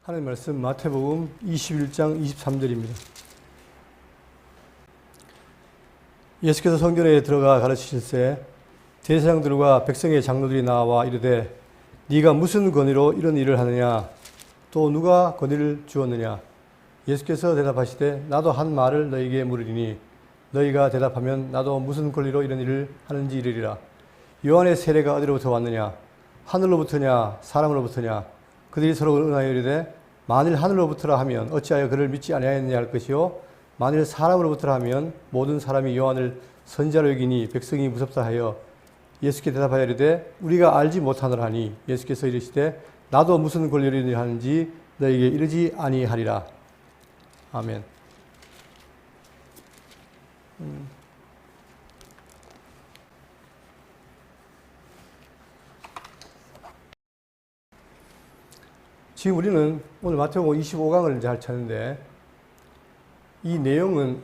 하나님 말씀 마태복음 21장 23절입니다. 예수께서 성전에 들어가 가르치실세 대제사장들과 백성의 장로들이 나와 이르되 네가 무슨 권위로 이런 일을 하느냐 또 누가 권위를 주었느냐. 예수께서 대답하시되 나도 한 말을 너희에게 물으리니 너희가 대답하면 나도 무슨 권리로 이런 일을 하는지 이르리라. 요한의 세례가 어디로부터 왔느냐 하늘로부터냐 사람으로부터냐. 그들이 서로 응하여 이르되 만일 하늘로부터라 하면 어찌하여 그를 믿지 아니하였느냐 할 것이요 만일 사람으로부터라 하면 모든 사람이 요한을 선지자로 여기니 백성이 무섭다 하여 예수께 대답하여 이르되 우리가 알지 못하노라 하니 예수께서 이르시되 나도 무슨 권리로 이런 일을 하는지 너희에게 이르지 아니하리라. 아멘. 지금 우리는 오늘 마태복음 25강을 이제 할 차례인데 이 내용은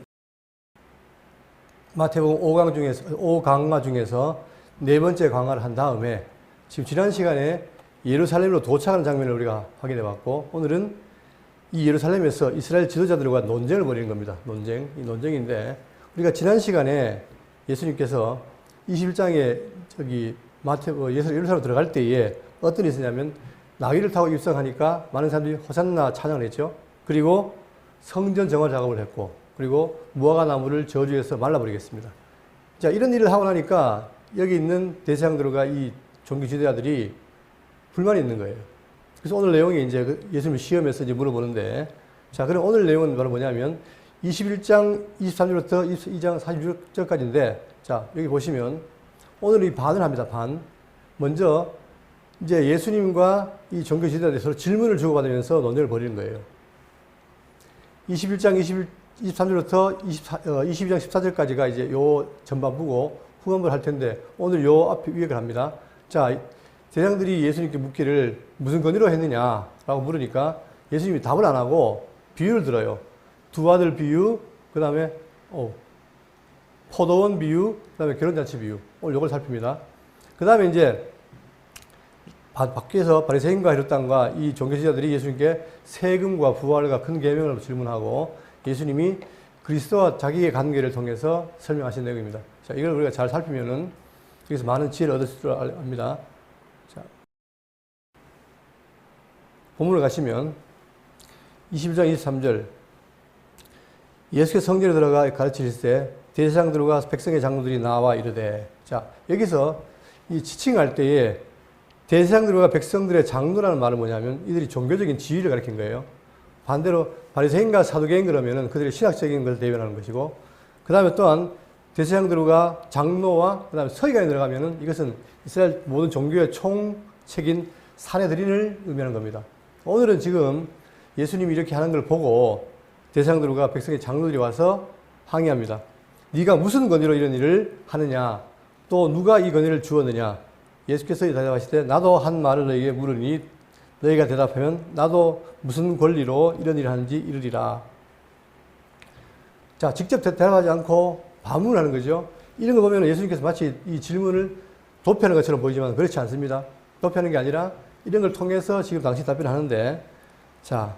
마태복음 5강화 중에서 네 번째 강화를 한 다음에 지금 지난 시간에 예루살렘으로 도착하는 장면을 우리가 확인해 봤고 오늘은 이 예루살렘에서 이스라엘 지도자들과 논쟁을 벌이는 겁니다. 이 논쟁인데 우리가 지난 시간에 예수님께서 21장에 예루살렘으로 들어갈 때에 어떤 일이 있었냐면 나귀를 타고 입성하니까 많은 사람들이 호산나 찬양을 했죠. 그리고 성전 정화 작업을 했고 그리고 무화과 나무를 저주해서 말라버리겠습니다. 자, 이런 일을 하고 나니까 여기 있는 대제사장들과 이 종교 지도자들이 불만이 있는 거예요. 그래서 오늘 내용이 이제 예수님 시험에서 이제 물어보는데 자, 그럼 오늘 내용은 바로 뭐냐면 21장 23절부터 22장 46절까지인데 자, 여기 보시면 오늘 이 반을 합니다. 반. 먼저 이제 예수님과 이 종교 지도자들이 서로 질문을 주고받으면서 논쟁을 벌이는 거예요. 21장 23절부터 22장 14절까지가 이제 요 전반부고 후반부를 할 텐데 오늘 요 앞에 위에 걸 합니다. 자, 대장들이 예수님께 묻기를 무슨 권위로 했느냐라고 물으니까 예수님이 답을 안 하고 비유를 들어요. 두 아들 비유, 그 다음에 포도원 비유, 그 다음에 결혼잔치 비유. 오늘 요걸 살핍니다. 그 다음에 이제 밖에서 바리새인과 헤롯당과 이 종교지도자들이 예수님께 세금과 부활과 큰 계명을 질문하고 예수님이 그리스도와 자기의 관계를 통해서 설명하신 내용입니다. 자, 이걸 우리가 잘 살피면은 여기서 많은 지혜를 얻을 줄 압니다. 자, 본문을 가시면 21장 23절 예수께서 성전에 들어가 가르치실 때 대제사장들과 백성의 장로들이 나와 이르되 자, 여기서 이 지칭할 때에 대제사장들과 백성들의 장로라는 말은 뭐냐면 이들이 종교적인 지위를 가리킨 거예요. 반대로 바리새인과 사두개인 그러면은 그들의 신학적인 것을 대변하는 것이고 그 다음에 또한 대제사장들과 장로와 그 다음에 서기관이 들어가면은 이것은 이스라엘 모든 종교의 총책인 사내들인을 의미하는 겁니다. 오늘은 지금 예수님이 이렇게 하는 걸 보고 대제사장들과 백성의 장로들이 와서 항의합니다. 네가 무슨 권위로 이런 일을 하느냐 또 누가 이 권위를 주었느냐. 예수께서 대답하시되 나도 한 말을 너희에게 물으니 너희가 대답하면 나도 무슨 권리로 이런 일을 하는지 이르리라. 자, 직접 대답하지 않고 반문하는 거죠. 이런 거 보면 예수님께서 마치 이 질문을 도피하는 것처럼 보이지만 그렇지 않습니다. 도피하는 게 아니라 이런 걸 통해서 지금 당신이 답변하는데 자,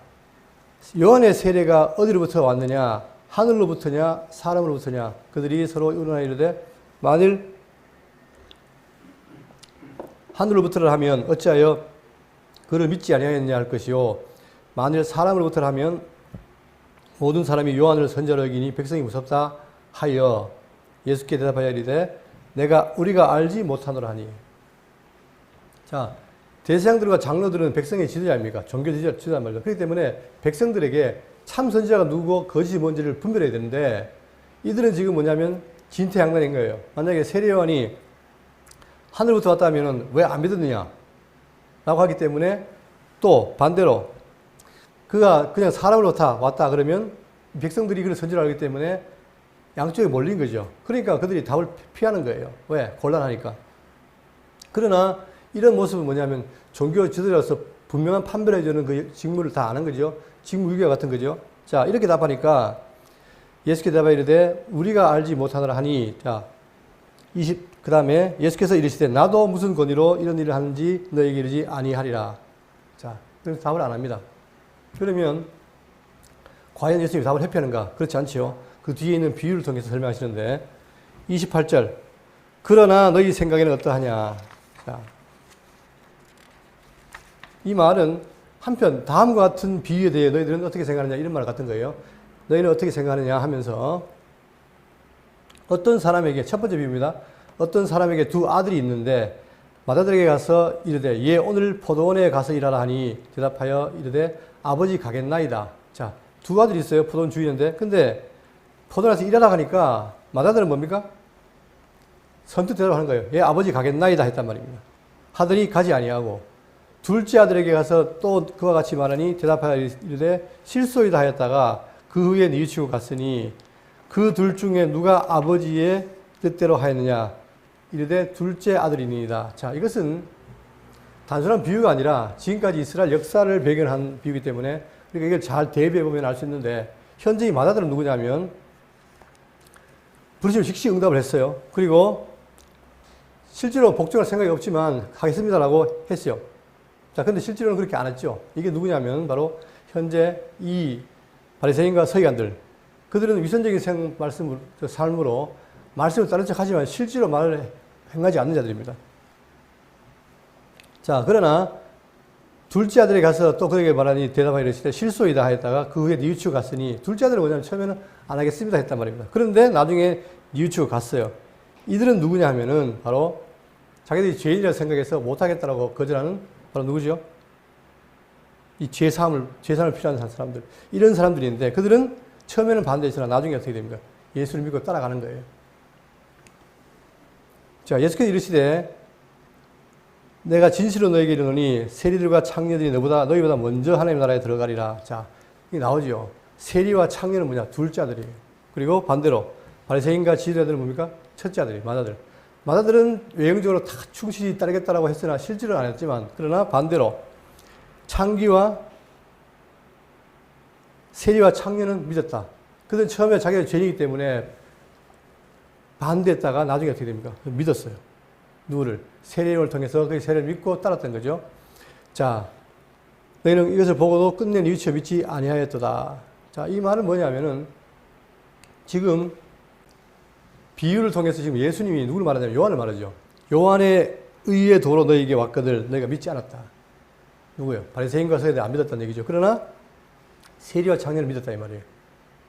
요한의 세례가 어디로부터 왔느냐 하늘로부터냐 사람으로부터냐. 그들이 서로 의논하여 이르되 만일 하늘로부터라 하면 어찌하여 그를 믿지 아니하였느냐 할 것이요 만일 사람으로부터라 하면 모든 사람이 요한을 선지자로 여기니 백성이 무섭다 하여 예수께 대답하여 이르되 우리가 알지 못하노라 하니. 자, 대제사장들과 장로들은 백성의 지도자입니까? 종교 지도자 말이죠. 그렇기 때문에 백성들에게 참 선지자가 누구고 거짓이 뭔지를 분별해야 되는데 이들은 지금 뭐냐면 진퇴양난인 거예요. 만약에 세례요한이 하늘부터 왔다 하면 왜 안 믿었느냐? 라고 하기 때문에 또 반대로 그가 그냥 사람으로부터 왔다 그러면 백성들이 그를 선지자로 알기 때문에 양쪽에 몰린 거죠. 그러니까 그들이 답을 피하는 거예요. 왜? 곤란하니까. 그러나 이런 모습은 뭐냐면 종교 지도자로서 분명한 판별해주는 그 직무를 다 아는 거죠. 직무유기와 같은 거죠. 자, 이렇게 답하니까 예수께 대답하여 이르되 우리가 알지 못하노라 하니 자, 그 다음에 예수께서 이르시되 나도 무슨 권위로 이런 일을 하는지 너에게 이르지 아니하리라. 자, 그래서 답을 안 합니다. 그러면 과연 예수님이 답을 회피하는가? 그렇지 않지요. 그 뒤에 있는 비유를 통해서 설명하시는데 28절 그러나 너희 생각에는 어떠하냐. 자, 이 말은 한편 다음과 같은 비유에 대해 너희들은 어떻게 생각하느냐 이런 말 같은 거예요. 너희는 어떻게 생각하느냐 하면서 어떤 사람에게 첫 번째 비유입니다. 어떤 사람에게 두 아들이 있는데 맏아들에게 가서 이르되 얘 오늘 포도원에 가서 일하라 하니 대답하여 이르되 아버지 가겠나이다. 자, 두 아들이 있어요. 포도원 주인인데 근데 포도원에서 일하라 하니까 맏아들은 뭡니까? 선뜻 대답하는 거예요. 얘 아버지 가겠나이다 했단 말입니다. 하더니 가지 아니하고 둘째 아들에게 가서 또 그와 같이 말하니 대답하여 이르되 실소이다 하였다가 그 후에 뉘우치고 갔으니 그 둘 중에 누가 아버지의 뜻대로 하였느냐 이르되 둘째 아들이니이다. 자, 이것은 단순한 비유가 아니라 지금까지 이스라엘 역사를 배경한 비유이기 때문에 그러니까 이걸 잘 대비해 보면 알 수 있는데 현재 이 맏아들은 누구냐면 부르시면 즉시 응답을 했어요. 그리고 실제로 복종할 생각이 없지만 하겠습니다라고 했어요. 자, 근데 실제로는 그렇게 안 했죠. 이게 누구냐면 바로 현재 이 바리새인과 서기관들. 그들은 위선적인 삶으로 말씀을 따른 척 하지만 실제로 말을 행하지 않는 자들입니다. 자, 그러나 둘째 아들이 가서 또 그에게 말하니 대답하여 이르시되 실소이다 하였다가 그 후에 뉘우치고 갔으니 둘째 아들은 뭐냐면 처음에는 안 하겠습니다 했단 말입니다. 그런데 나중에 뉘우치고 갔어요. 이들은 누구냐 하면은 바로 자기들이 죄인이라고 생각해서 못하겠다라고 거절하는 바로 누구죠? 이 죄사함을 필요한 사람들. 이런 사람들인데 그들은 처음에는 반대했으나 나중에 어떻게 됩니까? 예수를 믿고 따라가는 거예요. 자, 예수께서 이르시되 내가 진실로 너에게 이르노니 세리들과 창녀들이 너희보다 먼저 하나님 나라에 들어가리라. 자, 이게 나오죠. 세리와 창녀는 뭐냐? 둘째 아들이에요. 그리고 반대로 바리새인과 지도자들은 뭡니까? 첫째 아들이 맏아들. 맏아들은 외형적으로 다 충실히 따르겠다라고 했으나 실제로는 안 했지만 그러나 반대로 창기와 세리와 창녀는 믿었다. 그들은 처음에 자기가 죄인이기 때문에 반대했다가 나중에 어떻게 됩니까? 믿었어요. 누구를? 세례를 통해서 그 세례를 믿고 따랐던 거죠. 자, 너희는 이것을 보고도 끝내 뉘우쳐 믿지 아니하였도다. 자, 이 말은 뭐냐면은 지금 비유를 통해서 지금 예수님이 누구를 말하냐면 요한을 말하죠. 요한의 의의 도로 너희에게 왔거늘 너희가 믿지 않았다. 누구예요? 바리새인과 서기관들이 안 믿었다는 얘기죠. 그러나 세리와 창녀를 믿었다 이 말이에요.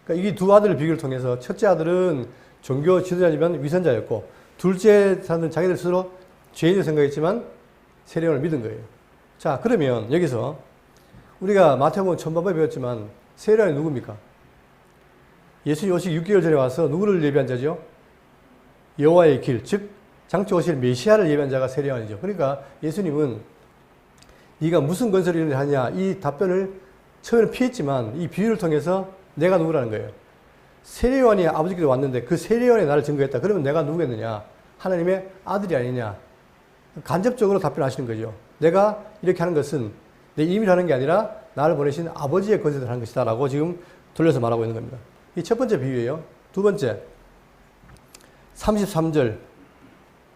그러니까 이 두 아들을 비교를 통해서 첫째 아들은 종교 지도자이면 위선자였고 둘째 사람들은 자기들 스스로 죄인을 생각했지만 세례를 믿은 거예요. 자, 그러면 여기서 우리가 마태복음 천반부에 배웠지만 세례는 누굽니까? 예수님 오시기 6개월 전에 와서 누구를 예비한 자죠? 여호와의 길, 즉 장차 오실 메시아를 예비한 자가 세례요한이죠. 그러니까 예수님은 네가 무슨 건설을 하냐 이 답변을 처음에는 피했지만 이 비유를 통해서 내가 누구라는 거예요. 세례요한이 아버지께서 왔는데 그 세례요한이 나를 증거했다. 그러면 내가 누구겠느냐? 하나님의 아들이 아니냐? 간접적으로 답변하시는 거죠. 내가 이렇게 하는 것은 내 임의로 하는 게 아니라 나를 보내신 아버지의 건설을 하는 것이다 라고 지금 돌려서 말하고 있는 겁니다. 이 첫 번째 비유예요. 두 번째 33절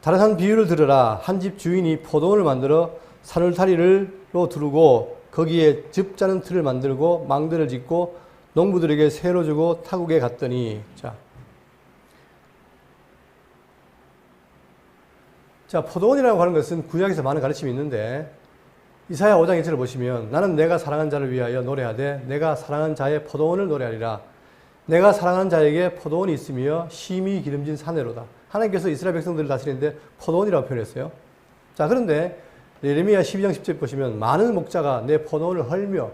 다른 한 비유를 들으라. 한 집 주인이 포도원을 만들어 산울타리로 두르고 거기에 즙 짜는 틀을 만들고 망대를 짓고 농부들에게 세로 주고 타국에 갔더니 자, 포도원이라고 하는 것은 구약에서 많은 가르침이 있는데 이사야 5장 1절을 보시면 나는 내가 사랑한 자를 위하여 노래하되 내가 사랑한 자의 포도원을 노래하리라. 내가 사랑하는 자에게 포도원이 있으며 심히 기름진 사내로다. 하나님께서 이스라엘 백성들을 다스리는데 포도원이라고 표현했어요. 자, 그런데 예레미야 12장 10절 보시면 많은 목자가 내 포도원을 헐며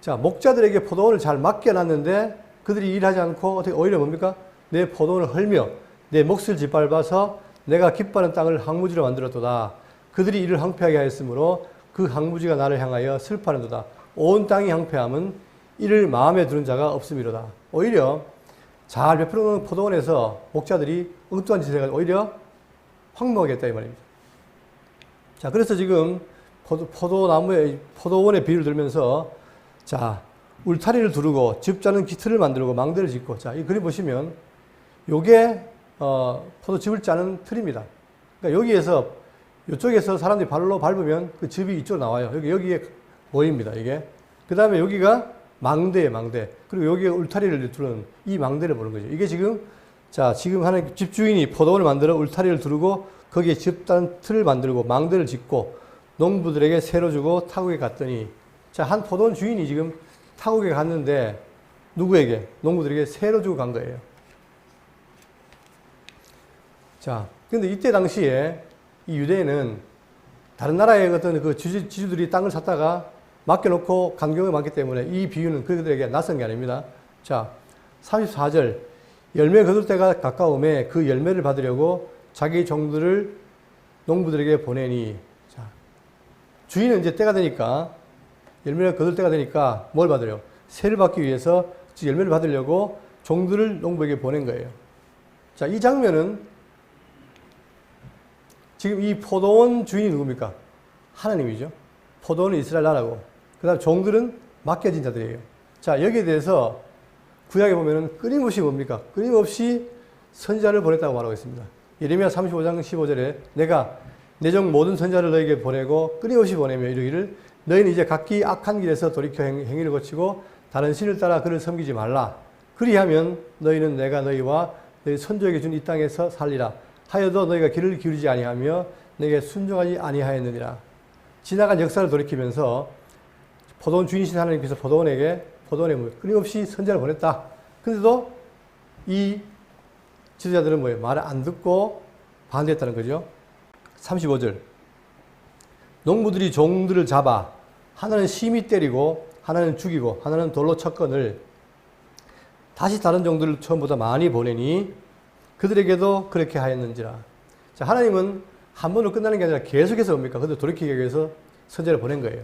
자, 목자들에게 포도원을 잘 맡겨놨는데 그들이 일하지 않고 어떻게 오히려 뭡니까? 내 포도원을 헐며 내 몫을 짓밟아서 내가 기뻐하는 땅을 항무지로 만들었도다. 그들이 이를 황폐하게 하였으므로 그 항무지가 나를 향하여 슬퍼하는도다. 온 땅이 황폐함은 이를 마음에 두는 자가 없음이로다. 오히려 잘 베풀어놓은 포도원에서 목자들이 엉뚱한 짓을 해가지고 오히려 황무하게 했다 이 말입니다. 자, 그래서 지금 포도원의 비유를 들면서 자, 울타리를 두르고 즙 짜는 기틀을 만들고 망대를 짓고 자, 이 그림 보시면 요게 포도즙을 짜는 틀입니다. 그러니까 여기에서 이쪽에서 사람들이 발로 밟으면 그 즙이 이쪽으로 나와요. 여기에 모입니다. 이게 그 다음에 여기가 망대예요, 망대. 그리고 여기가 울타리를 두른 이 망대를 보는 거죠. 이게 지금, 자, 지금 하는 집주인이 포도원을 만들어 울타리를 두르고 거기에 집단 틀을 만들고 망대를 짓고 농부들에게 새로 주고 타국에 갔더니, 자, 한 포도원 주인이 지금 타국에 갔는데 누구에게? 농부들에게 새로 주고 간 거예요. 자, 근데 이때 당시에 이 유대인은 다른 나라의 어떤 그 지주들이 땅을 샀다가 맡겨놓고 간 경우가 많기 때문에 이 비유는 그들에게 낯선 게 아닙니다. 자, 34절. 열매 거둘 때가 가까움에 그 열매를 받으려고 자기 종들을 농부들에게 보내니. 자, 주인은 이제 때가 되니까, 열매를 거둘 때가 되니까 뭘 받으려? 세를 받기 위해서 열매를 받으려고 종들을 농부에게 보낸 거예요. 자, 이 장면은 지금 이 포도원 주인이 누굽니까? 하나님이죠. 포도원은 이스라엘 나라고. 그 다음 종들은 맡겨진 자들이에요. 자, 여기에 대해서 구약에 보면은 끊임없이 뭡니까? 끊임없이 선지자를 보냈다고 말하고 있습니다. 예레미야 35장 15절에 내가 내 종 모든 선지자를 너에게 보내고 끊임없이 보내며 이르기를 너희는 이제 각기 악한 길에서 돌이켜 행위를 고치고 다른 신을 따라 그를 섬기지 말라. 그리하면 너희는 내가 너희와 너희 선조에게 준 이 땅에서 살리라. 하여도 너희가 귀를 기울이지 아니하며 내게 순종하지 아니하였느니라. 지나간 역사를 돌이키면서 포도원 주인이신 하나님께서 포도원에 끊임없이 선지자를 보냈다. 그런데도 이 지도자들은 뭐예요? 말을 안 듣고 반대했다는 거죠. 35절. 농부들이 종들을 잡아 하나는 심히 때리고 하나는 죽이고 하나는 돌로 쳤거늘 다시 다른 종들을 처음보다 많이 보내니 그들에게도 그렇게 하였는지라. 자, 하나님은 한 번으로 끝나는 게 아니라 계속해서 뭡니까? 그들 돌이키기 위해서 선지자를 보낸 거예요.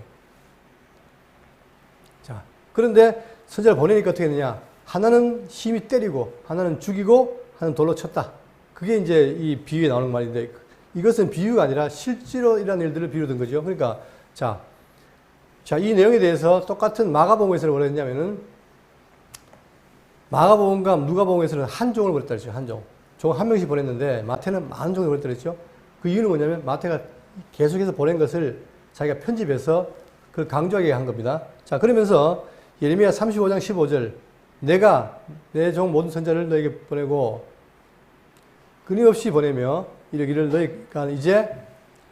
자, 그런데 선지자를 보내니까 어떻게 되느냐? 하나는 심히 때리고 하나는 죽이고 하나는 돌로 쳤다. 그게 이제 이 비유에 나오는 말인데 이것은 비유가 아니라 실제로 이런 일들을 비유로 든 거죠. 그러니까 자, 이 내용에 대해서 똑같은 마가복음에서는 뭐라 했냐면은 마가복음과 누가복음에서는 한 종을 보냈다 그랬죠. 한 종. 종 한 명씩 보냈는데 마태는 많은 종을 보냈다 그랬죠. 그 이유는 뭐냐면 마태가 계속해서 보낸 것을 자기가 편집해서 그걸 강조하게 한 겁니다. 자, 그러면서 예레미야 35장 15절 내가 내 종 모든 선지자를 너에게 보내고 끊임없이 보내며 이르기를 너희가 이제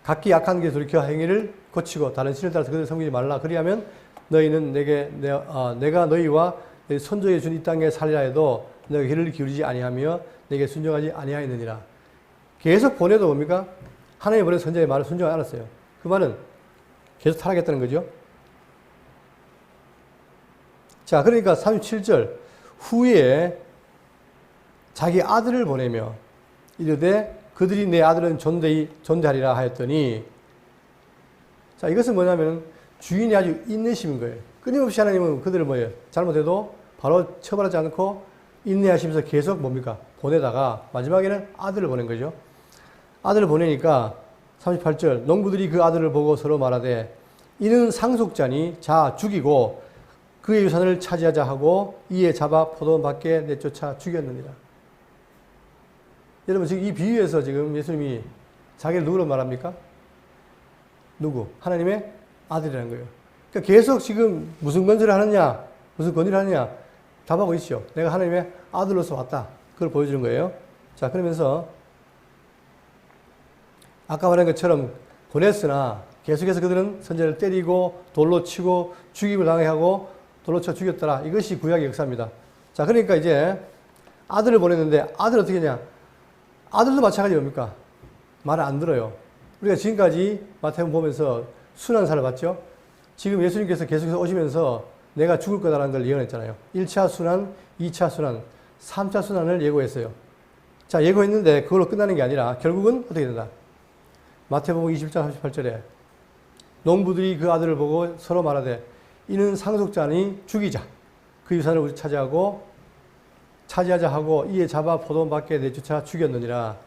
각기 악한 길에 돌이켜 행위를 고치고 다른 신을 따라서 그들을 섬기지 말라. 그리하면 너희는 내가 너희와 너희 선조에 준 이 땅에 살리라 해도 너희가 귀를 기울이지 아니하며 내게 순종하지 아니하였느니라. 계속 보내도 뭡니까? 하나님이 보낸 선지자의 말을 순종하지 않았어요. 그 말은 계속 타락했다는 거죠. 자, 그러니까 37절 후에 자기 아들을 보내며 이르되 그들이 내 아들은 존대하리라 하였더니, 자, 이것은 뭐냐면 주인이 아주 인내심인 거예요. 끊임없이 하나님은 그들을 뭐예요? 잘못해도 바로 처벌하지 않고 인내하시면서 계속 뭡니까? 보내다가 마지막에는 아들을 보낸 거죠. 아들을 보내니까 38절 농부들이 그 아들을 보고 서로 말하되 이는 상속자니 자 죽이고 그의 유산을 차지하자 하고 이에 잡아 포도원 밖에 내쫓아 죽였느니라. 여러분 지금 이 비유에서 지금 예수님이 자기를 누구로 말합니까? 누구? 하나님의 아들이라는 거예요. 그러니까 계속 지금 무슨 건설을 하느냐, 무슨 권위를 하느냐 답하고 있죠. 내가 하나님의 아들로서 왔다. 그걸 보여주는 거예요. 자, 그러면서 아까 말한 것처럼 보냈으나 계속해서 그들은 선지자를 때리고 돌로 치고 죽임을 당하게 하고 돌로 쳐 죽였더라. 이것이 구약의 역사입니다. 자, 그러니까 이제 아들을 보냈는데 아들 어떻게 하냐? 아들도 마찬가지 뭡니까? 말을 안 들어요. 우리가 지금까지 마태복음 보면서 순환사를 봤죠? 지금 예수님께서 계속해서 오시면서 내가 죽을 거다라는 걸 예언했잖아요. 1차 순환, 2차 순환, 3차 순환을 예고했어요. 자, 예고했는데 그걸로 끝나는 게 아니라 결국은 어떻게 된다? 마태복음 20장 38절에 농부들이 그 아들을 보고 서로 말하되 이는 상속자니 죽이자. 그 유산을 차지하자 하고 이에 잡아 포도원 밖에 내쫓아 죽였느니라.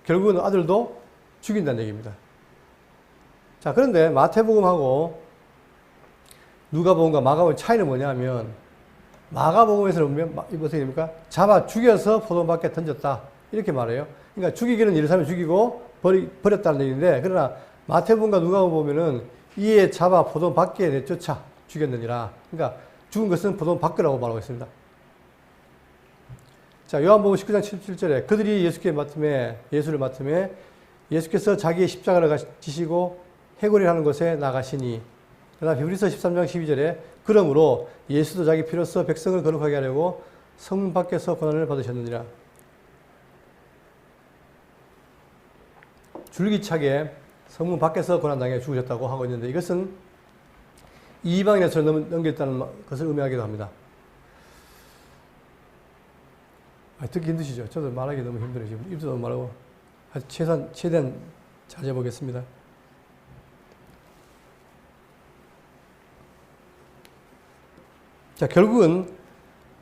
결국은 아들도 죽인다는 얘기입니다. 자, 그런데 마태복음하고 누가복음과 마가복음의 차이는 뭐냐면 마가복음에서는 보면 어떻게 됩니까? 잡아 죽여서 포도원 밖에 던졌다. 이렇게 말해요. 그러니까 죽이기는 예루살렘에 죽이고 버렸다는 얘기인데, 그러나 마태복음과 누가복음 보면은 이에 잡아 포도원 밖에 내쫓아 죽였느니라. 그러니까 죽은 것은 포도원 밖이라고 말하고 있습니다. 자, 요한복음 19장 17절에 그들이 예수를 맡음에 예수께서 자기의 십자가를 지시고 해골이라 하는 곳에 나가시니. 그다음 히브리서 13장 12절에 그러므로 예수도 자기 피로써 백성을 거룩하게 하려고 성문 밖에서 고난을 받으셨느니라. 줄기차게 성문 밖에서 고난당해 죽으셨다고 하고 있는데 이것은 이방인의 손을 넘겼다는 것을 의미하기도 합니다. 듣기 힘드시죠? 저도 말하기 너무 힘들어요. 지금 입도 너무 말하고 최대한 자제해 보겠습니다. 자, 결국은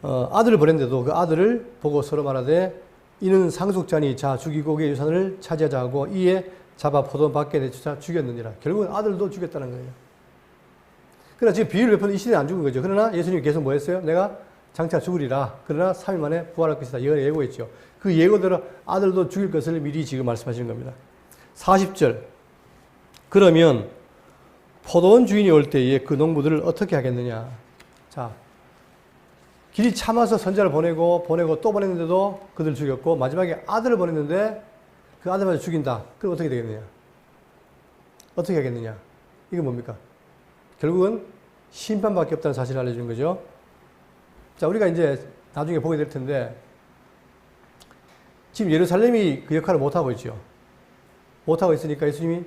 아들을 보냈는데도 그 아들을 보고 서로 말하되 이는 상속자니 자 죽이고 그의 유산을 차지하자 하고 이에 잡아 포도원 밖에 내쫓아 죽였느니라. 결국은 아들도 죽였다는 거예요. 그러나 지금 비유를 몇 번 이 시대에 안 죽은 거죠. 그러나 예수님이 계속 뭐 했어요? 내가 장차 죽으리라. 그러나 3일 만에 부활할 것이다. 이걸 예고했죠. 그 예고대로 아들도 죽일 것을 미리 지금 말씀하시는 겁니다. 40절. 그러면 포도원 주인이 올 때에 그 농부들을 어떻게 하겠느냐. 자, 길이 참아서 선자를 보내고 또 보냈는데도 그들을 죽였고 마지막에 아들을 보냈는데 그 아들마저 죽인다. 그럼 어떻게 되겠느냐? 어떻게 하겠느냐? 이건 뭡니까? 결국은 심판밖에 없다는 사실을 알려주는 거죠. 자, 우리가 이제 나중에 보게 될 텐데 지금 예루살렘이 그 역할을 못하고 있죠. 못하고 있으니까 예수님이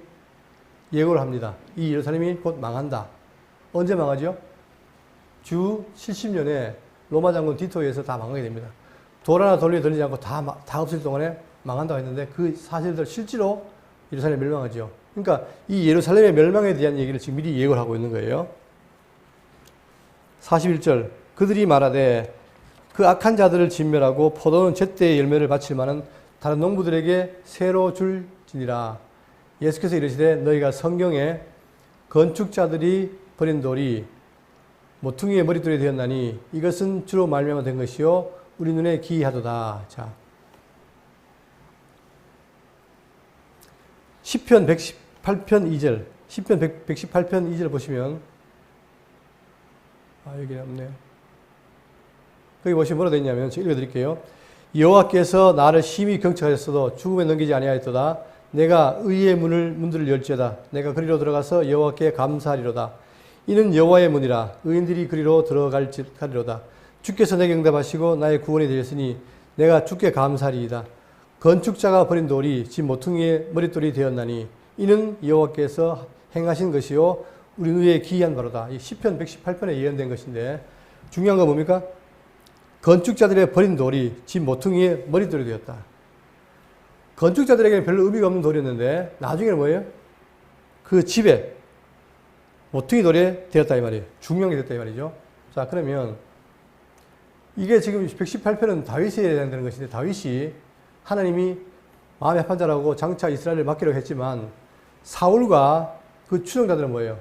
예고를 합니다. 이 예루살렘이 곧 망한다. 언제 망하죠? 주 70년에 로마 장군 디토에 의해서 다 망하게 됩니다. 돌 하나 돌리지 않고 다 없을 동안에 망한다고 했는데 그 사실들 실제로 예루살렘이 멸망하죠. 그러니까 이 예루살렘의 멸망에 대한 얘기를 지금 미리 예고를 하고 있는 거예요. 41절. 그들이 말하되 그 악한 자들을 진멸하고 포도는 제때의 열매를 바칠 만한 다른 농부들에게 새로 줄지니라. 예수께서 이르시되 너희가 성경에 건축자들이 버린 돌이 모퉁이의 머릿돌이 되었나니 이것은 주로 말미암아 된 것이요 우리 눈에 기이하도다. 자, 시편 118편 2절, 시편 118편 2절 보시면 여기 없네요. 거기 보시면 뭐라 되어 있냐면 제가 읽어드릴게요. 여호와께서 나를 심히 경책하셨어도 죽음에 넘기지 아니하였도다. 내가 의의 문들을 열지어다. 내가 그리로 들어가서 여호와께 감사하리로다. 이는 여호와의 문이라. 의인들이 그리로 들어가리로다. 주께서 내게 응답하시고 나의 구원이 되셨으니 내가 주께 감사하리이다. 건축자가 버린 돌이 집 모퉁이의 머릿돌이 되었나니 이는 여호와께서 행하신 것이요 우리 눈에 기이한 바로다. 이 시편 118편에 예언된 것인데 중요한 건 뭡니까? 건축자들의 버린 돌이 집 모퉁이의 머릿돌이 되었다. 건축자들에게는 별로 의미가 없는 돌이었는데 나중에는 뭐예요? 그 집에 모퉁이 돌이 되었다 이 말이에요. 중요한 게 됐다 이 말이죠. 자, 그러면 이게 지금 118편은 다윗에 해당되는 것인데 다윗이 하나님이 마음에 합한 자라고 장차 이스라엘을 맡기려고 했지만 사울과 그 추종자들은 뭐예요?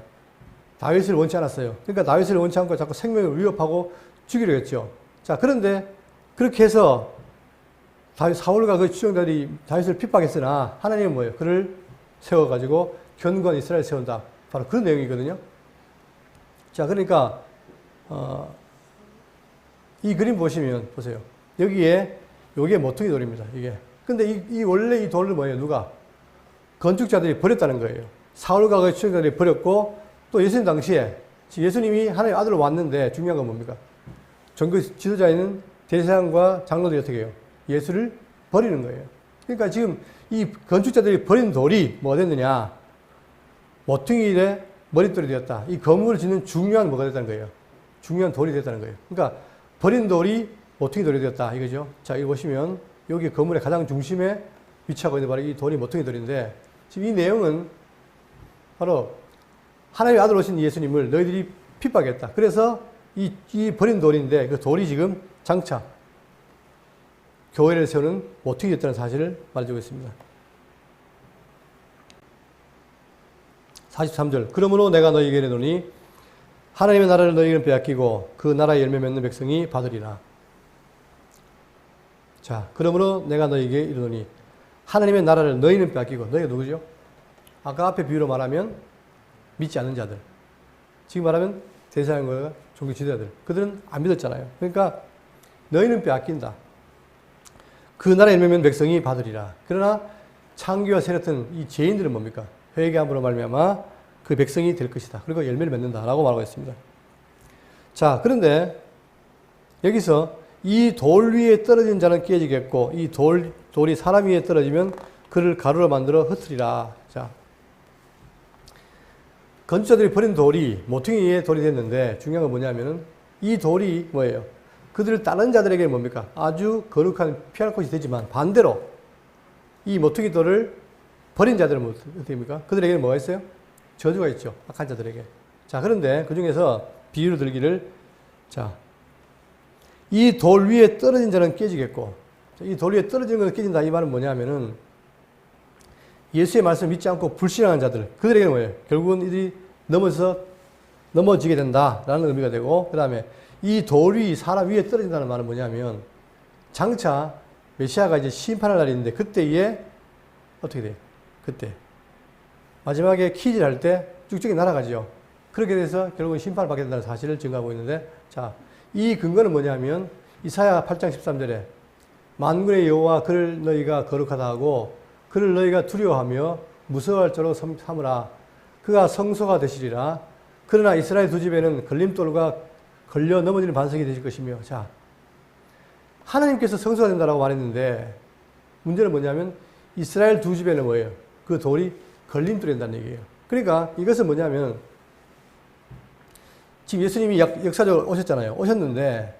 다윗을 원치 않았어요. 그러니까 다윗을 원치 않고 자꾸 생명을 위협하고 죽이려고 했죠. 자, 그런데 그렇게 해서 사울과 그 추종자들이 다윗을 핍박했으나 하나님은 뭐예요? 그를 세워가지고 견고한 이스라엘을 세운다. 바로 그런 내용이거든요. 자, 그러니까 이 그림 보시면 보세요. 여기에 요게 모퉁이 돌입니다. 이게. 근데 원래 이 돌을 뭐예요? 누가? 건축자들이 버렸다는 거예요. 사울과 그 추종자들이 버렸고 또 예수님 당시에 예수님이 하나님의 아들로 왔는데 중요한 건 뭡니까? 종교 지도자인 대제사장과 장로들이 어떻게 해요? 예수를 버리는 거예요. 그러니까 지금 이 건축자들이 버린 돌이 뭐가 됐느냐? 모퉁이의 머릿돌이 되었다. 이 건물을 짓는 중요한 뭐가 됐다는 거예요? 중요한 돌이 됐다는 거예요. 그러니까 버린 돌이 모퉁이 돌이 되었다. 이거죠. 자, 이거 보시면 여기 건물의 가장 중심에 위치하고 있는 바로 이 돌이 모퉁이 돌인데 지금 이 내용은 바로 하나님의 아들 오신 예수님을 너희들이 핍박했다. 그래서 이 버린 돌인데 그 돌이 지금 장차 교회를 세우는 모퉁이 됐다는 사실을 말해주고 있습니다. 43절. 그러므로 내가 너희에게 이르노니 하나님의 나라를 너희에게는 빼앗기고 그 나라의 열매 맺는 백성이 받으리라. 자, 그러므로 내가 너희에게 이르노니 하나님의 나라를 너희는 빼앗기고 너희가 누구죠? 아까 앞에 비유로 말하면 믿지 않는 자들. 지금 말하면 대사장과 종교 지도자들. 그들은 안 믿었잖아요. 그러니까 너희는 빼앗긴다. 그 나라에 있는 백성이 받으리라. 그러나 창기와 세렸던 이 죄인들은 뭡니까? 회개함으로 말미암아 그 백성이 될 것이다. 그리고 열매를 맺는다라고 말하고 있습니다. 자, 그런데 여기서 이 돌 위에 떨어진 자는 깨지겠고 이 돌이 사람 위에 떨어지면 그를 가루로 만들어 흩으리라. 자, 건축자들이 버린 돌이 모퉁이 위에 돌이 됐는데 중요한 건 뭐냐면은 이 돌이 뭐예요? 그들을 다른 자들에게 뭡니까? 아주 거룩한 피할 곳이 되지만 반대로 이 모퉁이 돌을 버린 자들은 어떻게 됩니까? 그들에게는 뭐가 있어요? 저주가 있죠. 악한 자들에게. 자, 그런데 그 중에서 비유를 들기를, 자, 이 돌 위에 떨어진 자는 깨지겠고, 이 돌 위에 떨어지는 것은 깨진다. 이 말은 뭐냐면은 예수의 말씀을 믿지 않고 불신하는 자들, 그들에게는 뭐예요? 결국은 이들이 넘어지게 된다라는 의미가 되고, 그 다음에 이 돌 위, 사람 위에 떨어진다는 말은 뭐냐면 장차 메시아가 이제 심판할 날이 있는데 그때에 어떻게 돼요? 그때 마지막에 키질 할 때 쭉쭉이 날아가죠. 그렇게 돼서 결국은 심판을 받게 된다는 사실을 증거하고 있는데, 자, 이 근거는 뭐냐면 이사야 8장 13절에 만군의 여호와 그를 너희가 거룩하다 하고 그를 너희가 두려워하며 무서워할 자로 삼으라. 그가 성소가 되시리라. 그러나 이스라엘 두 집에는 걸림돌과 걸려 넘어지는 반석이 되실 것이며, 자, 하나님께서 성소가 된다라고 말했는데 문제는 뭐냐면 이스라엘 두 집에는 뭐예요? 그 돌이 걸림돌이 된다는 얘기예요. 그러니까 이것은 뭐냐면 지금 예수님이 역사적으로 오셨잖아요. 오셨는데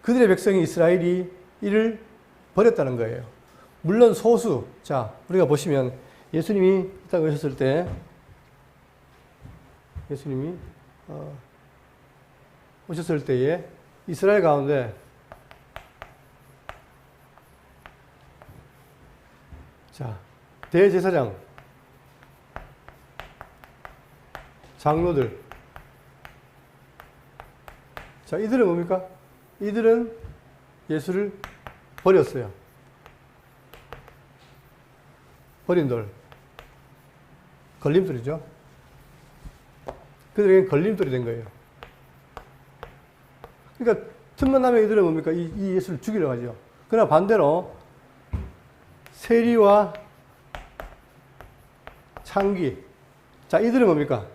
그들의 백성이 이스라엘이 이를 버렸다는 거예요. 물론 소수. 자, 우리가 보시면 예수님이 딱 오셨을 때 예수님이 오셨을 때에 이스라엘 가운데, 자, 대제사장, 장로들, 자, 이들은 뭡니까? 이들은 예수를 버렸어요. 버린 돌. 걸림돌이죠. 그들에게는 걸림돌이 된 거예요. 그러니까 틈만 나면 이들은 뭡니까? 이 예수를 죽이려 하죠. 그러나 반대로 세리와 창기, 자, 이들은 뭡니까?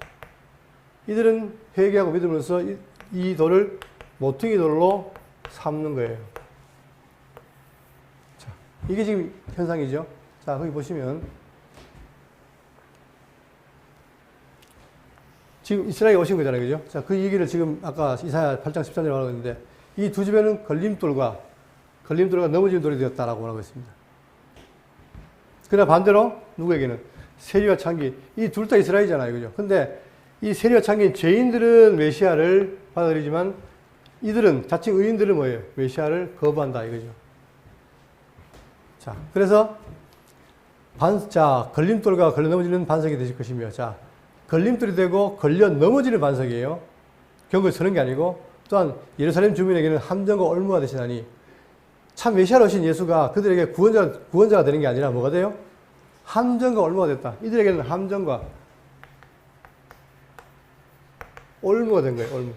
이들은 회개하고 믿음으로써 이 돌을 모퉁이 돌로 삼는 거예요. 자, 이게 지금 현상이죠. 자, 거기 보시면 지금 이스라엘이 오신 거잖아요. 그죠? 자, 그 얘기를 지금 아까 이사야 8장 13절에 말하고 있는데 이 두 집에는 걸림돌과 넘어지는 돌이 되었다라고 말하고 있습니다. 그러나 반대로 누구에게는 세리와 창기, 이 둘 다 이스라엘이잖아요. 그죠? 근데 이 세리와 창기 죄인들은 메시아를 받아들이지만 이들은 자칭 의인들은 뭐예요? 메시아를 거부한다 이거죠. 자, 그래서 걸림돌과 걸려 넘어지는 반석이 되실 것이며, 자, 걸림돌이 되고 걸려 넘어지는 반석이에요. 경고에 서는 게 아니고, 또한 예루살렘 주민에게는 함정과 올무가 되시나니, 참 메시아로 오신 예수가 그들에게 구원자가 되는 게 아니라 뭐가 돼요? 함정과 올무가 됐다. 이들에게는 함정과 올무가 된 거예요. 올무.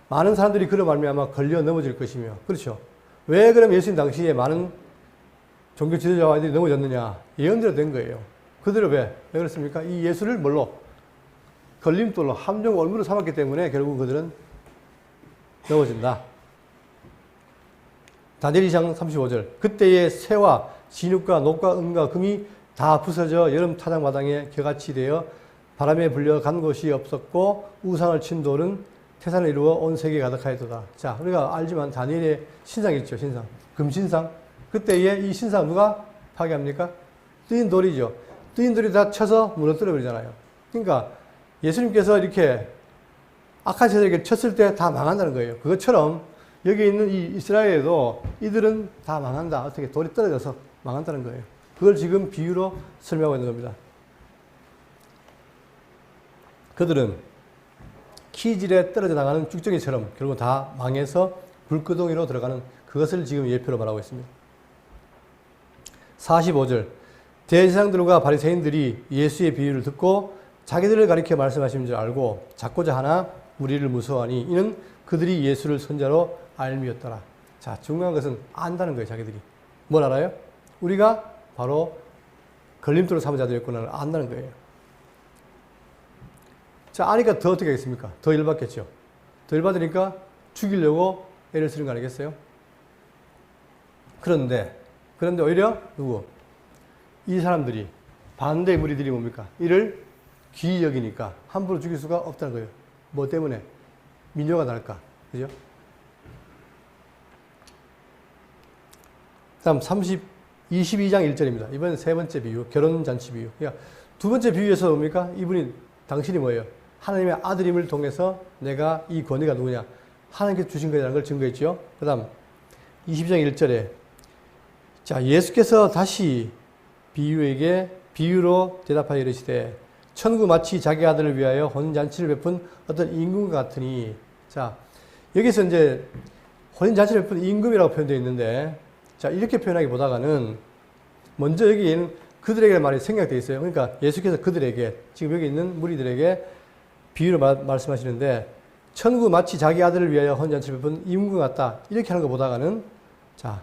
많은 사람들이 그로 말미암아 걸려 넘어질 것이며, 그렇죠? 왜 그럼 예수님 당시에 많은 종교 지도자와 아이들이 넘어졌느냐? 예언대로 된 거예요. 그대로 왜 그렇습니까? 이 예수를 뭘로? 걸림돌로, 함정, 올무로 삼았기 때문에 결국 그들은 넘어진다. 다니엘 2장 35절. 그때의 새와 진흙과 녹과 은과 금이 다 부서져 여름 타작마당에 겨같이 되어 바람에 불려 간 곳이 없었고 우상을 친 돌은 태산을 이루어 온 세계에 가득하였도다. 자, 우리가 알지만 다니엘의 신상이 있죠. 신상. 금신상. 그때에 이 신상 누가 파괴합니까? 뜨인 돌이죠. 뜨인 돌이 다 쳐서 무너뜨려 버리잖아요. 그러니까 예수님께서 이렇게 악한 세력을 쳤을 때 다 망한다는 거예요. 그것처럼 여기 있는 이 이스라엘에도 이들은 다 망한다. 어떻게 돌이 떨어져서 망한다는 거예요. 그걸 지금 비유로 설명하고 있는 겁니다. 그들은 키질에 떨어져 나가는 쭉정이처럼 결국 다 망해서 불구덩이로 들어가는 그것을 지금 예표로 말하고 있습니다. 45절. 대제사장들과 바리새인들이 예수의 비유를 듣고 자기들을 가리켜 말씀하시는 줄 알고 잡고자 하나 무리를 무서워하니 이는 그들이 예수를 선자로 알미었더라. 자, 중요한 것은 안다는 거예요, 자기들이. 뭘 알아요? 우리가 바로 걸림돌을 삼은 자들이었구나를 안다는 거예요. 자, 아니까 더 어떻게 하겠습니까? 더 열받겠죠. 더 열받으니까 죽이려고 애를 쓰는 거 아니겠어요? 그런데 오히려 누구? 이 사람들이, 반대의 무리들이 뭡니까? 이를 귀히 여기니까 함부로 죽일 수가 없다는 거예요. 뭐 때문에? 민요가 날까? 그죠? 다음 22장 1절입니다. 이번엔 세 번째 비유, 결혼잔치 비유. 그러니까 두 번째 비유에서 뭡니까? 이분이, 당신이 뭐예요? 하나님의 아들임을 통해서 내가 이 권위가 누구냐? 하나님께서 주신 거라는 걸 증거했죠. 그 다음 22장 1절에 자, 예수께서 다시 비유에게 비유로 대답하여 이르시되 천국 마치 자기 아들을 위하여 혼인잔치를 베푼 어떤 임금과 같으니. 자, 여기서 이제 혼인잔치를 베푼 임금이라고 표현되어 있는데, 자, 이렇게 표현하기보다는 먼저 여기에는 그들에게 말이 생략되어 있어요. 그러니까 예수께서 그들에게, 지금 여기 있는 무리들에게 비유로 말씀하시는데, 천국 마치 자기 아들을 위하여 혼인잔치를 베푼 임금 같다. 이렇게 하는 것보다는, 자,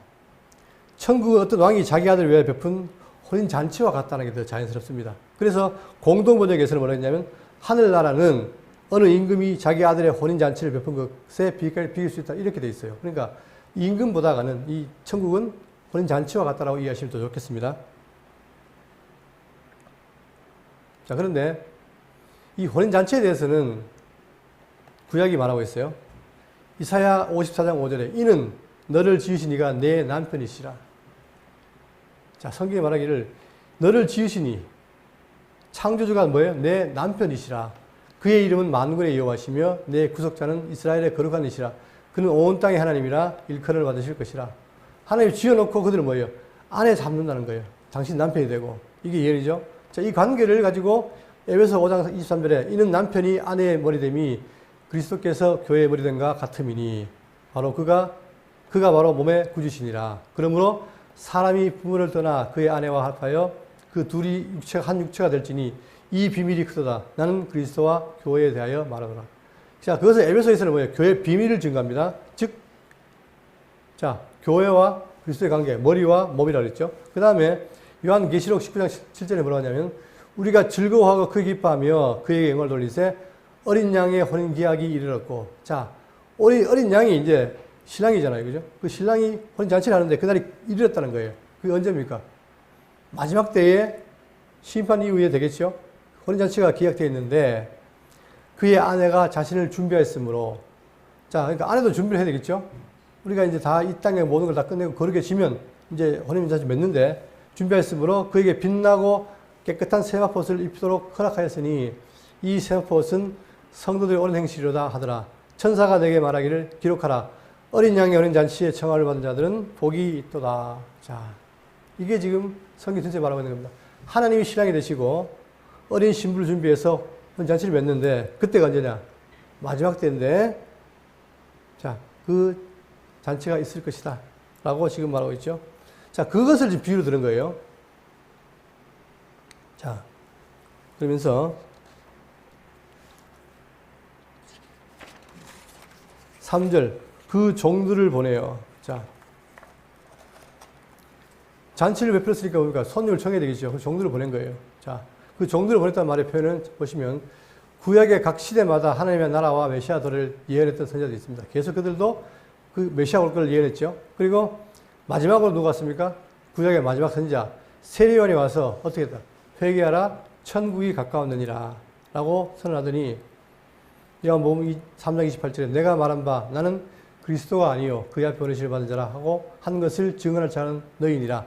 천국은 어떤 왕이 자기 아들을 위하여 베푼 혼인잔치와 같다는 게 더 자연스럽습니다. 그래서 공동번역에서는 뭐라 했냐면, 하늘나라는 어느 임금이 자기 아들의 혼인잔치를 베푼 것에 비길 수 있다. 이렇게 돼 있어요. 그러니까 임금보다는 이 천국은 혼인잔치와 같다라고 이해하시면 더 좋겠습니다. 자, 그런데 이 혼인잔치에 대해서는 구약이 말하고 있어요. 이사야 54장 5절에 이는 너를 지으신 이가 내 남편이시라. 자, 성경이 말하기를 너를 지으시니 창조주가 뭐예요? 내 남편이시라. 그의 이름은 만군의 여호와시며 내 구속자는 이스라엘의 거룩한 이시라. 그는 온 땅의 하나님이라 일컬음을 받으실 것이라. 하나님이 지어놓고 그들은 뭐예요? 아내 잡는다는 거예요. 당신 남편이 되고. 이게 예언이죠. 자, 이 관계를 가지고 에베소 5장 23절에 이는 남편이 아내의 머리됨이 그리스도께서 교회의 머리됨과 같음이니 바로 그가 바로 몸의 구주시니라. 그러므로 사람이 부모를 떠나 그의 아내와 합하여 그 둘이 한 육체가 될지니 이 비밀이 크도다. 나는 그리스도와 교회에 대하여 말하노라. 자, 그것을 에베소에서는 뭐예요? 교회의 비밀을 증거합니다. 즉, 자, 교회와 그리스도의 관계, 머리와 몸이라 그랬죠. 그 다음에 요한계시록 19장 7절에 뭐라고 하냐면 우리가 즐거워하고 크게 기뻐하며 그에게 영광을 돌리세 어린 양의 혼인 기약이 이르렀고. 자, 어린 양이 이제 신랑이잖아요. 그죠? 그 신랑이 혼인잔치를 하는데 그날이 이르렀다는 거예요. 그게 언제입니까? 마지막 때에 심판 이후에 되겠죠? 혼인잔치가 기약되어 있는데 그의 아내가 자신을 준비했으므로. 자, 그러니까 아내도 준비를 해야 되겠죠? 우리가 이제 다 이 땅에 모든 걸 다 끝내고 거룩에 지면 이제 혼인잔치 맺는데 준비했으므로 그에게 빛나고 깨끗한 세마포옷을 입도록 허락하였으니 이 세마포옷은 성도들의 옳은 행실이로다 하더라. 천사가 내게 말하기를 기록하라. 어린 양의 혼인잔치에 청함을 받은 자들은 복이 있도다. 자, 이게 지금 성경 전체에 말하고 있는 겁니다. 하나님이 신랑이 되시고 어린 신부를 준비해서 혼인잔치를 맺는데 그때가 언제냐? 마지막 때인데 자, 그 잔치가 있을 것이다 라고 지금 말하고 있죠. 자, 그것을 지금 비유로 들은 거예요. 자, 그러면서 3절 그 종들을 보내요. 자, 잔치를 베풀었으니까 우리가 손님을 청해야 되겠죠. 그 종들을 보낸 거예요. 자, 그 종들을 보냈다는 말의 표현을 보시면 구약의 각 시대마다 하나님의 나라와 메시아들을 예언했던 선지자들이 있습니다. 계속 그들도 그 메시아 올 걸 예언했죠. 그리고 마지막으로 누가 왔습니까? 구약의 마지막 선지자 세례요한이 와서 어떻게 했다? 회개하라 천국이 가까웠느니라 라고 선언하더니 요한복음 3장 28절에 내가 말한 바 나는 그리스도가 아니요 그의 앞에 보내심을 받은 자라 하고 한 것을 증언할 자는 너희니라.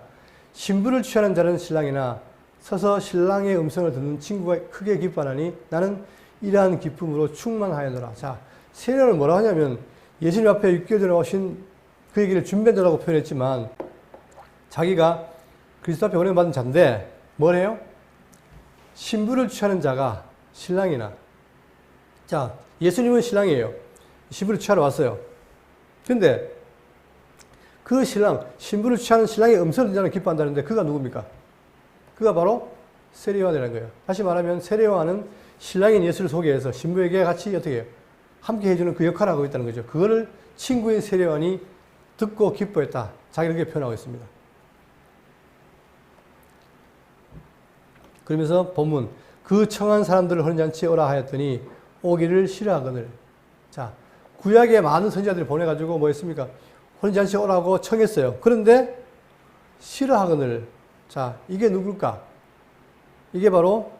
신부를 취하는 자는 신랑이나 서서 신랑의 음성을 듣는 친구가 크게 기뻐하니 나는 이러한 기쁨으로 충만하였노라. 자, 세례요한은 뭐라 하냐면 예수님 앞에 6개월 전에 오신 그 얘기를 준비한 자라고 표현했지만 자기가 그리스도 앞에 보내받은 자인데 뭐래요? 신부를 취하는 자가 신랑이나. 자, 예수님은 신랑이에요. 신부를 취하러 왔어요. 근데 그 신랑, 신부를 취하는 신랑의 음성을 듣는 자는 기뻐한다는데 그가 누굽니까? 그가 바로 세례요한이라는 거예요. 다시 말하면 세례요한은 신랑인 예수를 소개해서 신부에게 같이 어떻게 해요? 함께 해주는 그 역할을 하고 있다는 거죠. 그거를 친구인 세례요한이 듣고 기뻐했다. 자기를 그렇게 표현하고 있습니다. 그러면서 본문 그 청한 사람들을 혼인잔치에 오라 하였더니 오기를 싫어하거늘. 자, 구약에 많은 선지자들이 보내가지고 뭐 했습니까? 혼인잔치에 오라고 청했어요. 그런데 싫어하거늘. 자, 이게 누굴까? 이게 바로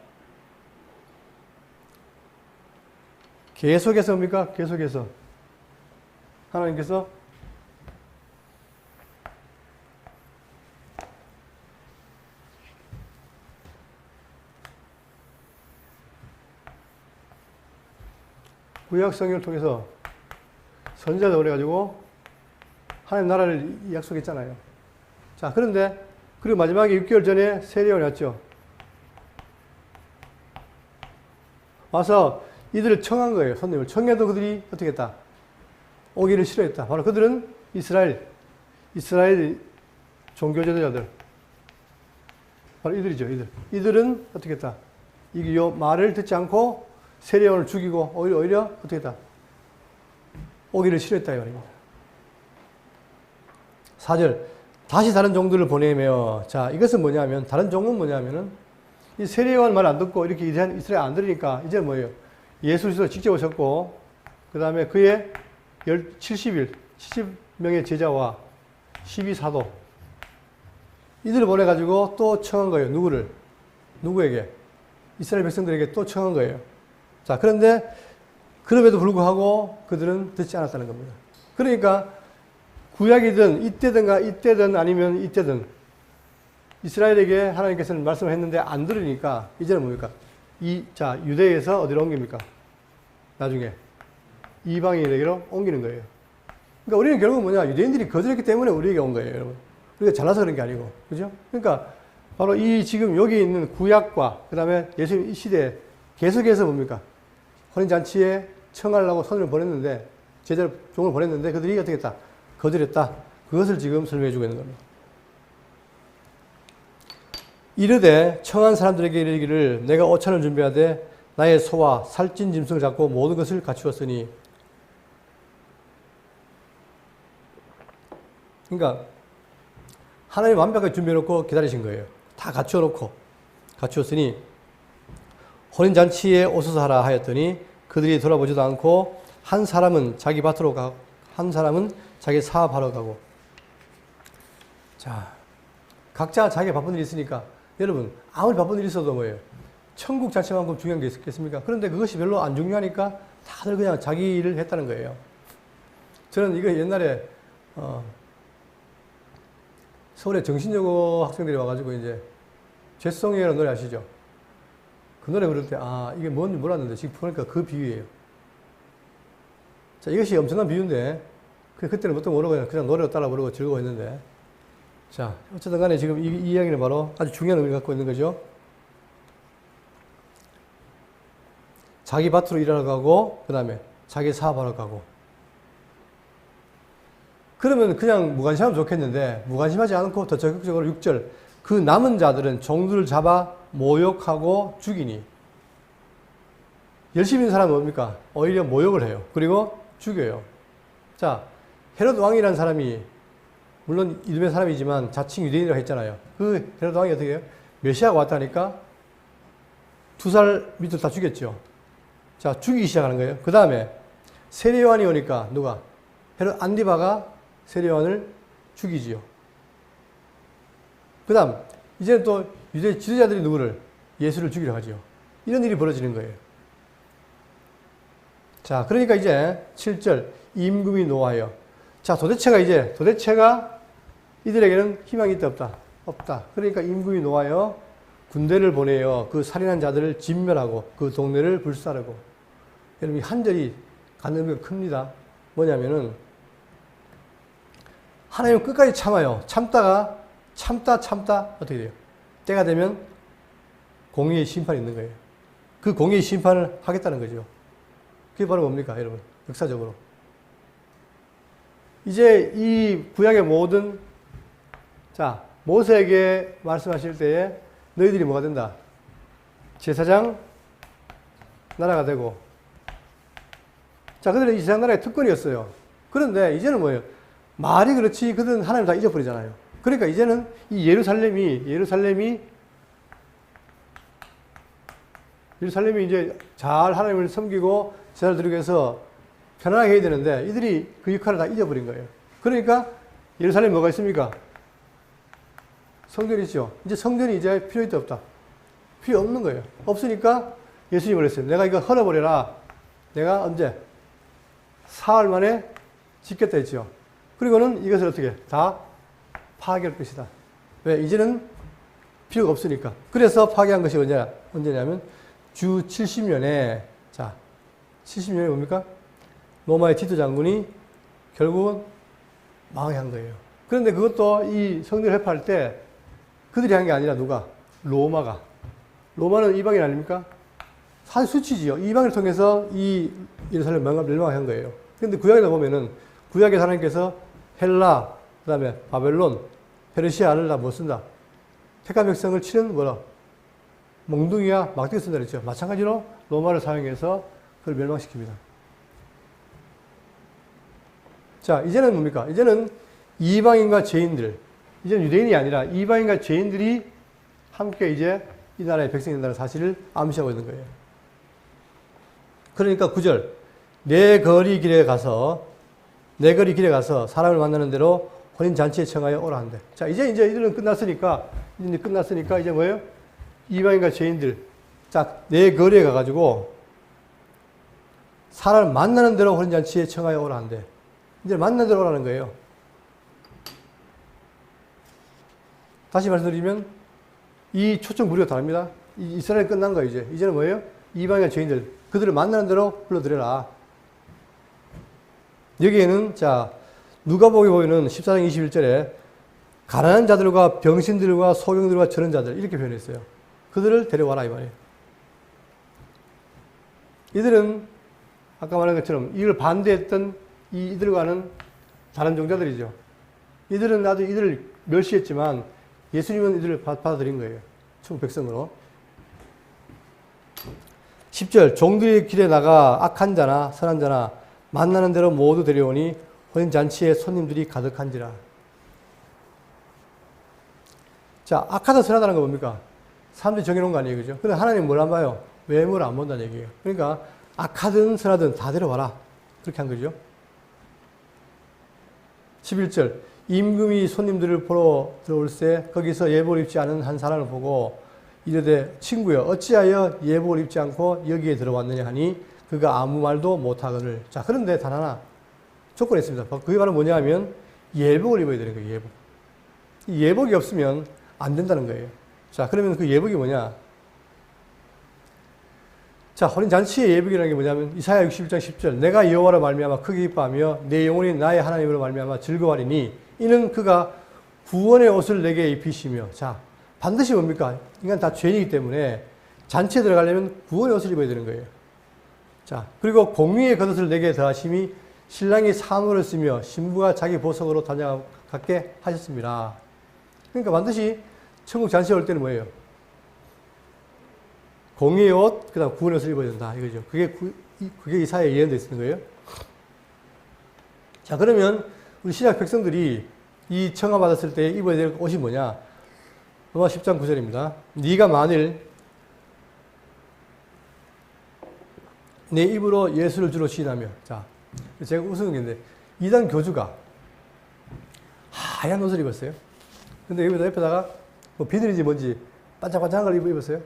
계속해서 뭡니까? 계속해서 하나님께서 구약 성경을 통해서 선지자들 그래가지고 하나님 나라를 약속했잖아요. 자, 그런데 그리고 마지막에 6개월 전에 세례요한이 왔죠. 와서 이들을 청한 거예요. 손님을 청해도 그들이 어떻게 했다? 오기를 싫어했다. 바로 그들은 이스라엘 종교 지도자들. 바로 이들이죠. 이들은 어떻게 했다? 이 말을 듣지 않고 세례요한을 죽이고 오히려 어떻게 했다? 오기를 싫어했다 이 말입니다. 4절 다시 다른 종들을 보내며 자 이것은 뭐냐면 다른 종은 뭐냐면은 이 세례요한 말 안 듣고 이렇게 이스라엘 안 들으니까 이제 뭐예요? 예수 그리스도 직접 오셨고 그 다음에 그의 70명의 제자와 12사도 이들을 보내가지고 또 청한 거예요. 누구에게? 이스라엘 백성들에게 또 청한 거예요. 자, 그런데 그럼에도 불구하고 그들은 듣지 않았다는 겁니다. 그러니까 구약이든 이때든 아니면 이때든 이스라엘에게 하나님께서는 말씀을 했는데 안 들으니까 이제는 뭡니까? 유대에서 어디로 옮깁니까? 나중에 이방인에게로 옮기는 거예요. 그러니까 우리는 결국은 뭐냐? 유대인들이 거절했기 때문에 우리에게 온 거예요, 여러분. 우리가 잘나서 그런 게 아니고. 그죠? 그러니까 바로 이 지금 여기 있는 구약과 그 다음에 예수님 이 시대에 계속해서 뭡니까? 혼인잔치에 청하려고 손을 보냈는데, 종을 보냈는데 그들이 어떻게 했다? 거절했다. 그것을 지금 설명해 주고 있는 겁니다. 이르되 청한 사람들에게 이르기를 내가 오찬을 준비하되 나의 소와 살찐 짐승을 잡고 모든 것을 갖추었으니. 그러니까 하나님 완벽하게 준비해놓고 기다리신 거예요. 다 갖추었으니 혼인잔치에 오소서 하라 하였더니 그들이 돌아보지도 않고 한 사람은 자기 밭으로 가고 한 사람은 자기 사업하러 가고. 자, 각자 자기 바쁜 일이 있으니까 여러분 아무리 바쁜 일이 있어도 뭐예요? 천국 자체만큼 중요한 게 있겠습니까? 그런데 그것이 별로 안 중요하니까 다들 그냥 자기 일을 했다는 거예요. 저는 이거 옛날에 서울에 정신여고 학생들이 와가지고 이제 죄송해요라는 노래 아시죠? 그 노래 부를 때 이게 뭔지 몰랐는데 지금 보니까 그 비유예요. 자, 이것이 엄청난 비유인데 그때는 보통 모르고 그냥 노래로 따라 부르고 즐거워했는데 자, 어쨌든 간에 지금 이 이야기는 바로 아주 중요한 의미를 갖고 있는 거죠. 자기 밭으로 일하러 가고 그 다음에 자기 사업하러 가고. 그러면 그냥 무관심하면 좋겠는데 무관심하지 않고 더 적극적으로 6절 그 남은 자들은 종들을 잡아 모욕하고 죽이니. 열심히 있는 사람은 뭡니까? 오히려 모욕을 해요. 그리고 죽여요. 자, 헤롯 왕이라는 사람이 물론 이름의 사람이지만 자칭 유대인이라고 했잖아요. 그 헤롯 왕이 어떻게 해요? 메시아가 왔다니까 2살 밑으로 다 죽였죠. 자, 죽이기 시작하는 거예요. 그 다음에 세례요한이 오니까 누가? 헤롯 안디바가 세례요한을 죽이지요. 그 다음 이제는 또 유대 지도자들이 누구를? 예수를 죽이려 하지요. 이런 일이 벌어지는 거예요. 자, 그러니까 이제 7절 임금이 노하여. 자, 도대체가 이들에게는 희망이 있다 없다. 그러니까 임금이 노하여 군대를 보내어 그 살인한 자들을 진멸하고 그 동네를 불사르고. 여러분 한 절이 갖는 의미가 큽니다. 뭐냐면은 하나님은 끝까지 참아요. 참다 어떻게 돼요? 때가 되면 공의의 심판이 있는 거예요. 그 공의의 심판을 하겠다는 거죠. 그게 바로 뭡니까, 여러분? 역사적으로. 이제 이 구약의 모든, 자, 모세에게 말씀하실 때에 너희들이 뭐가 된다? 제사장 나라가 되고. 자, 그들은 이 제사장 나라의 특권이었어요. 그런데 이제는 뭐예요? 말이 그렇지 그들은 하나님 다 잊어버리잖아요. 그러니까 이제는 이 예루살렘이 이제 잘 하나님을 섬기고 제사를 드리기 위해서 편안하게 해야 되는데 이들이 그 역할을 다 잊어버린 거예요. 그러니까 예루살렘에 뭐가 있습니까? 성전이 있죠. 이제 성전이 이제 필요 있다 없다? 필요 없는 거예요. 없으니까 예수님이 그랬어요. 내가 이거 헐어버려라. 내가 언제? 사흘 만에 짓겠다 했죠. 그리고는 이것을 어떻게? 다 파괴할 것이다. 왜? 이제는 필요가 없으니까. 그래서 파괴한 것이 언제냐면 주 70년에, 자, 70년에 뭡니까? 로마의 티토 장군이 결국은 망한 거예요. 그런데 그것도 이 성전을 회파할 때 그들이 한 게 아니라 누가? 로마가. 로마는 이방인 아닙니까? 사실 수치지요. 이방을 통해서 이 예루살렘 멸망한 거예요. 그런데 구약에 보면은 구약의 하나님께서 헬라, 그 다음에 바벨론, 페르시아를 다 못 쓴다. 택한 백성을 치는 뭐라? 몽둥이와 막대기 쓴다 그랬죠. 마찬가지로 로마를 사용해서 그걸 멸망시킵니다. 자, 이제는 뭡니까? 이제는 이방인과 죄인들, 이제는 유대인이 아니라 이방인과 죄인들이 함께 이제 이 나라의 백성이 된다는 사실을 암시하고 있는 거예요. 그러니까 9절. 내 거리 길에 가서 사람을 만나는 대로 혼인잔치에 청하여 오라 한대. 자, 이제 이들은 끝났으니까 이제 뭐예요? 이방인과 죄인들. 자, 내 거리에 가가지고 사람을 만나는 대로 혼인잔치에 청하여 오라 한대. 이제 만나는 대로 오라는 거예요. 다시 말씀드리면 이 초청 무리가 다릅니다. 이스라엘이 끝난 거예요, 이제. 이제는 뭐예요? 이방인과 죄인들. 그들을 만나는 대로 불러들여라. 여기에는, 자, 누가복음에 보이는 14장 21절에 가난한 자들과 병신들과 소경들과 저런 자들, 이렇게 표현했어요. 그들을 데려와라, 이 말이에요. 이들은, 아까 말한 것처럼 이걸 반대했던 이들과는 다른 종자들이죠. 이들은 나도 이들을 멸시했지만 예수님은 이들을 받아들인 거예요. 천국 백성으로. 10절, 종들의 길에 나가 악한 자나 선한 자나 만나는 대로 모두 데려오니 혼인잔치에 손님들이 가득한지라. 자, 악하다 선하다는 거 뭡니까? 사람들이 정해놓은 거 아니에요, 그죠? 근데 하나님은 뭘 안 봐요? 외모를 안 본다는 얘기예요. 그러니까 악하든 선하든 다 데려와라. 그렇게 한 거죠. 11절, 임금이 손님들을 보러 들어올세 거기서 예복을 입지 않은 한 사람을 보고 이르되 친구여 어찌하여 예복을 입지 않고 여기에 들어왔느냐 하니 그가 아무 말도 못하거늘. 자, 그런데 단 하나 조건이 있습니다. 그게 바로 뭐냐 하면 예복을 입어야 되는 거예요. 예복. 이 예복이 없으면 안 된다는 거예요. 자, 그러면 그 예복이 뭐냐? 자, 혼인잔치의 예복이라는 게 뭐냐면 이사야 61장 10절 내가 여호와로 말미암아 크게 기뻐하며 내 영혼이 나의 하나님으로 말미암아 즐거워하리니 이는 그가 구원의 옷을 내게 입히시며. 자, 반드시 뭡니까? 인간 다 죄인이기 때문에 잔치에 들어가려면 구원의 옷을 입어야 되는 거예요. 자, 그리고 공의의 겉옷을 내게 더하심이 신랑이 사물을 쓰며 신부가 자기 보석으로 다녀가게 하셨습니다. 그러니까 반드시 천국 잔치에 올 때는 뭐예요? 공의의 옷, 그 다음 구원의 옷을 입어야 된다. 이거죠. 그게 이사야에 예언되어 있는 거예요. 자, 그러면 우리 신약 백성들이 이 청함받았을 때 입어야 될 옷이 뭐냐? 로마 10장 9절입니다. 네가 만일 내 입으로 예수를 주로 시인하며. 자, 제가 웃은 건데 이단 교주가 하얀 옷을 입었어요. 근데 여기다 옆에다가 뭐 비늘인지 뭔지 반짝반짝한 걸 입었어요.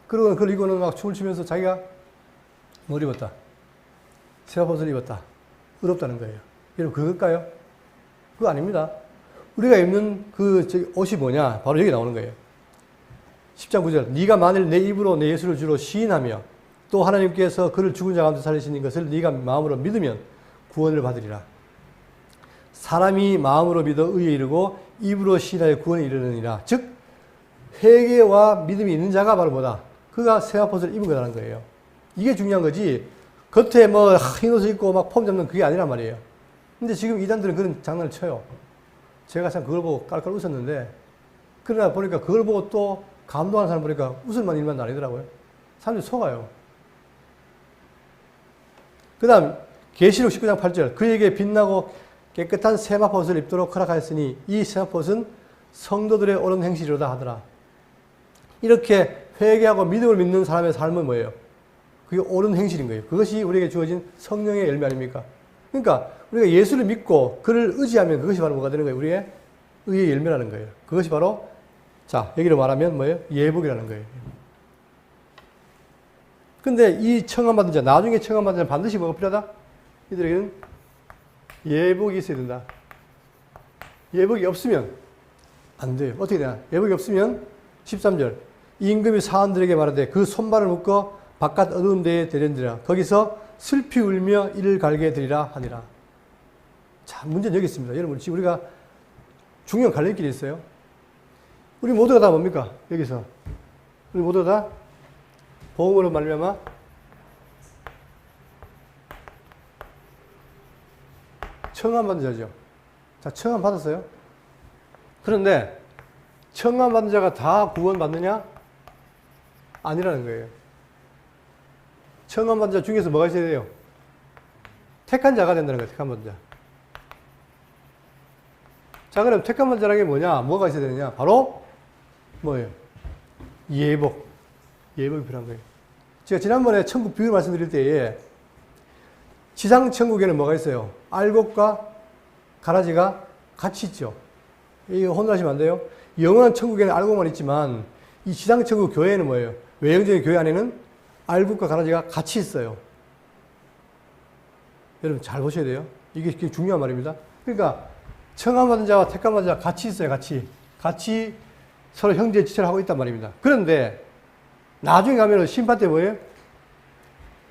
그러고 그걸 입고는 막 춤을 추면서 자기가 뭘 입었다? 새옷을 입었다. 의롭다는 거예요. 여러분 그걸까요? 그거 아닙니다. 우리가 입는 그 옷이 뭐냐? 바로 여기 나오는 거예요. 10장 9절 네가 만일 내 입으로 내 예수를 주로 시인하며 또 하나님께서 그를 죽은 자 가운데 살리신 것을 네가 마음으로 믿으면 구원을 받으리라. 사람이 마음으로 믿어 의에 이르고 입으로 시인하여 구원에 이르느니라. 즉 회개와 믿음이 있는 자가 바로 뭐다? 그가 새옷을 입은 거라는 거예요. 이게 중요한 거지 겉에 뭐 흰 옷을 입고 막 폼 잡는 그게 아니란 말이에요. 근데 지금 이단들은 그런 장난을 쳐요. 제가 참 그걸 보고 깔깔 웃었는데 그러나 보니까 그걸 보고 또 감동하는 사람 보니까 웃을만 일만 아니더라고요. 사람들이 속아요. 그 다음 계시록 19장 8절 그에게 빛나고 깨끗한 세마포옷을 입도록 허락하였으니 이 세마포옷은 성도들의 옳은 행실이로다 하더라. 이렇게 회개하고 믿음을 믿는 사람의 삶은 뭐예요? 그게 옳은 행실인 거예요. 그것이 우리에게 주어진 성령의 열매 아닙니까? 그러니까 우리가 예수를 믿고 그를 의지하면 그것이 바로 뭐가 되는 거예요? 우리의 의의 열매라는 거예요. 그것이 바로 자 여기로 말하면 뭐예요? 예복이라는 거예요. 근데 이 청함받은 자, 나중에 청함받은 자는 반드시 뭐가 필요하다? 이들에게는 예복이 있어야 된다. 예복이 없으면 안 돼요. 어떻게 되나? 예복이 없으면 13절 임금이 사원들에게 말하되 그 손발을 묶어 바깥 어두운 데에 데려니라. 거기서 슬피 울며 이를 갈게 되리라 하니라. 자, 문제는 여기 있습니다. 여러분, 지금 우리가 중요한 갈림길이 있어요. 우리 모두가 다 뭡니까? 여기서. 우리 모두가 다 복음으로 말미암아 청함 받은 자죠. 자, 청함 받았어요. 그런데 청함 받은 자가 다 구원 받느냐? 아니라는 거예요. 청함 받은 자 중에서 뭐가 있어야 돼요? 택한 자가 된다는 거예요. 택한 받은 자. 자, 그럼 택한 받은 자라는 게 뭐냐? 뭐가 있어야 되느냐? 바로 뭐예요? 예복. 예복이 필요한 거예요. 제가 지난번에 천국 비유를 말씀드릴 때에 지상 천국에는 뭐가 있어요? 알곡과 가라지가 같이 있죠. 이거 혼돈하시면 안 돼요. 영원한 천국에는 알곡만 있지만 이 지상 천국 교회에는 뭐예요? 외형적인 교회 안에는 알곡과 가라지가 같이 있어요. 여러분 잘 보셔야 돼요. 이게 굉장히 중요한 말입니다. 그러니까 청함받은 자와 택함받은 자가 같이 있어요. 같이 서로 형제 지체를 하고 있단 말입니다. 그런데 나중에 가면 심판 때 뭐예요?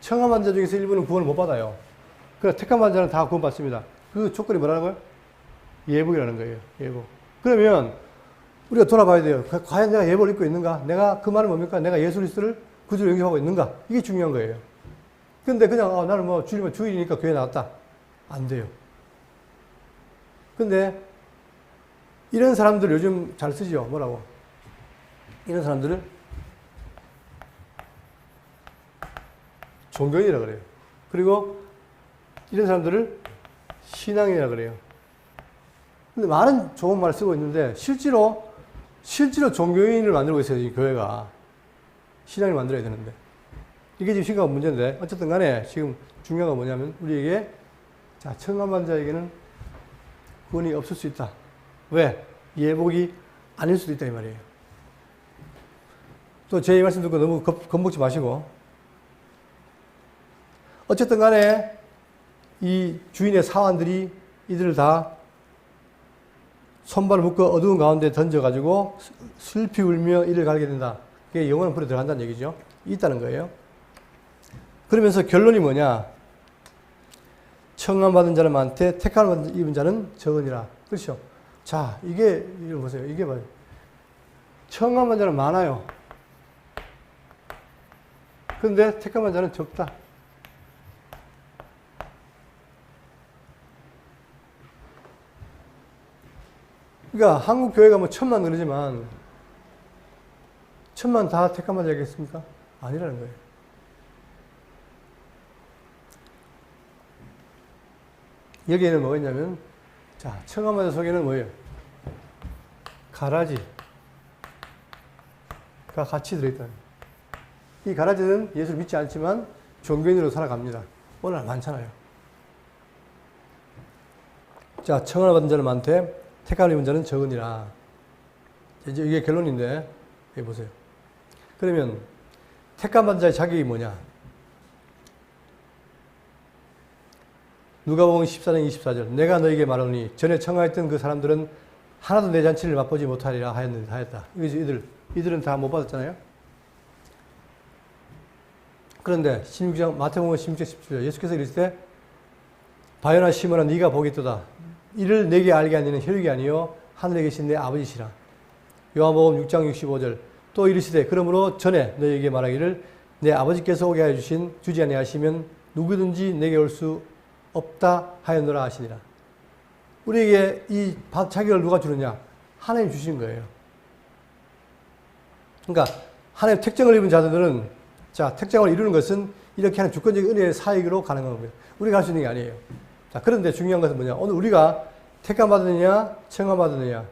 청함받은 자 중에서 일부는 구원을 못 받아요. 그래서 택함받은 자는 다 구원받습니다. 그 조건이 뭐라고요? 예복이라는 거예요. 예복. 그러면 우리가 돌아봐야 돼요. 과연 내가 예복을 입고 있는가? 내가 그 말은 뭡니까? 내가 예수 그리스도를 구주로 영접하고 있는가? 이게 중요한 거예요. 근데 그냥 나는 뭐 주일이니까 교회 나왔다. 안 돼요. 근데 이런 사람들 요즘 잘 쓰죠. 뭐라고? 이런 사람들을 종교인이라 그래요. 그리고 이런 사람들을 신앙인이라 그래요. 근데 많은 좋은 말을 쓰고 있는데 실제로 종교인을 만들고 있어요. 이 교회가. 신앙을 만들어야 되는데. 이게 지금 심각한 문제인데 어쨌든 간에 지금 중요한 건 뭐냐면 우리에게 자, 청함받은 자에게는 구원이 없을 수 있다. 왜? 예복이 아닐 수도 있다 이 말이에요. 또 제 말씀 듣고 너무 겁먹지 마시고 어쨌든 간에 이 주인의 사환들이 이들을 다 손발을 묶어 어두운 가운데 던져가지고 슬피 울며 이를 갈게 된다. 그게 영원한 불에 들어간다는 얘기죠. 있다는 거예요. 그러면서 결론이 뭐냐? 청함받은 자는 많되 택함을 입은 자는 적으니라. 그렇죠? 자, 이게 이거 보세요. 이게 봐요. 청함받은 자는 많아요. 그런데 택함받은 자는 적다. 그러니까 한국 교회가 뭐 1000만 그러지만 1000만 다 택함받은 자겠습니까? 아니라는 거예요. 여기에는 뭐가 있냐면 자, 청함받은 자 속에는 뭐예요? 가라지가 같이 들어있다. 이 가라지는 예수를 믿지 않지만 종교인으로 살아갑니다. 오늘 많잖아요. 자, 청함을 받은 자는 많되 택함을 입은 자는 적으니라. 이제 이게 결론인데 여기 보세요. 그러면 택함 받은 자의 자격이 뭐냐? 누가복음 14장 24절 내가 너에게 말하노니 전에 청하였던 그 사람들은 하나도 내 잔치를 맛보지 못하리라 하였다. 이들은 다 못 받았잖아요. 그런데 16장 마태복음 16장 17절 예수께서 이르시되 바요나 시몬아 네가 보겠도다. 이를 내게 알게 하니는 혈육이 아니요 하늘에 계신 내 아버지시라. 요한복음 6장 65절 또 이르시되 그러므로 전에 너에게 말하기를 내 아버지께서 오게 하여 주지 아니하시면 누구든지 내게 올 수 없다 하였노라 하시니라. 우리에게 이 자격을 누가 주느냐? 하나님 주신 거예요. 그러니까 하나님 특정을 입은 자들은 자, 특정을 이루는 것은 이렇게 하는 주권적인 은혜의 사역으로 가능한 겁니다. 우리가 할 수 있는 게 아니에요. 자, 그런데 중요한 것은 뭐냐? 오늘 우리가 택함 받느냐, 청함 받느냐.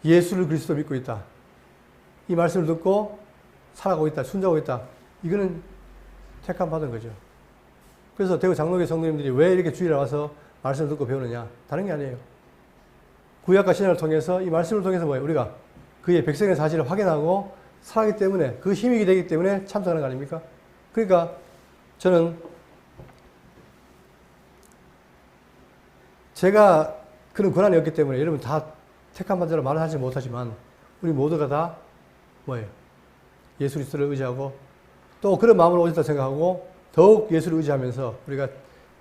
예수를 그리스도 믿고 있다. 이 말씀을 듣고 살아가고 있다. 순종하고 있다. 이거는 택함 받은 거죠. 그래서 대구 장로교 성도님들이 왜 이렇게 주일에 와서 말씀을 듣고 배우느냐? 다른 게 아니에요. 구약과 신약을 통해서 이 말씀을 통해서 뭐예요? 우리가 그의 백성의 사실을 확인하고 살아가기 때문에 그 힘이 되기 때문에 참석하는 거 아닙니까? 그러니까 저는 제가 그런 권한이 없기 때문에 여러분 다 택한 받으라 말을 하지 못하지만 우리 모두가 다 뭐예요? 예수 그리스도를 의지하고 또 그런 마음으로 오셨다 생각하고 더욱 예수를 의지하면서 우리가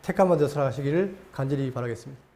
택한 받아 살아가시기를 간절히 바라겠습니다.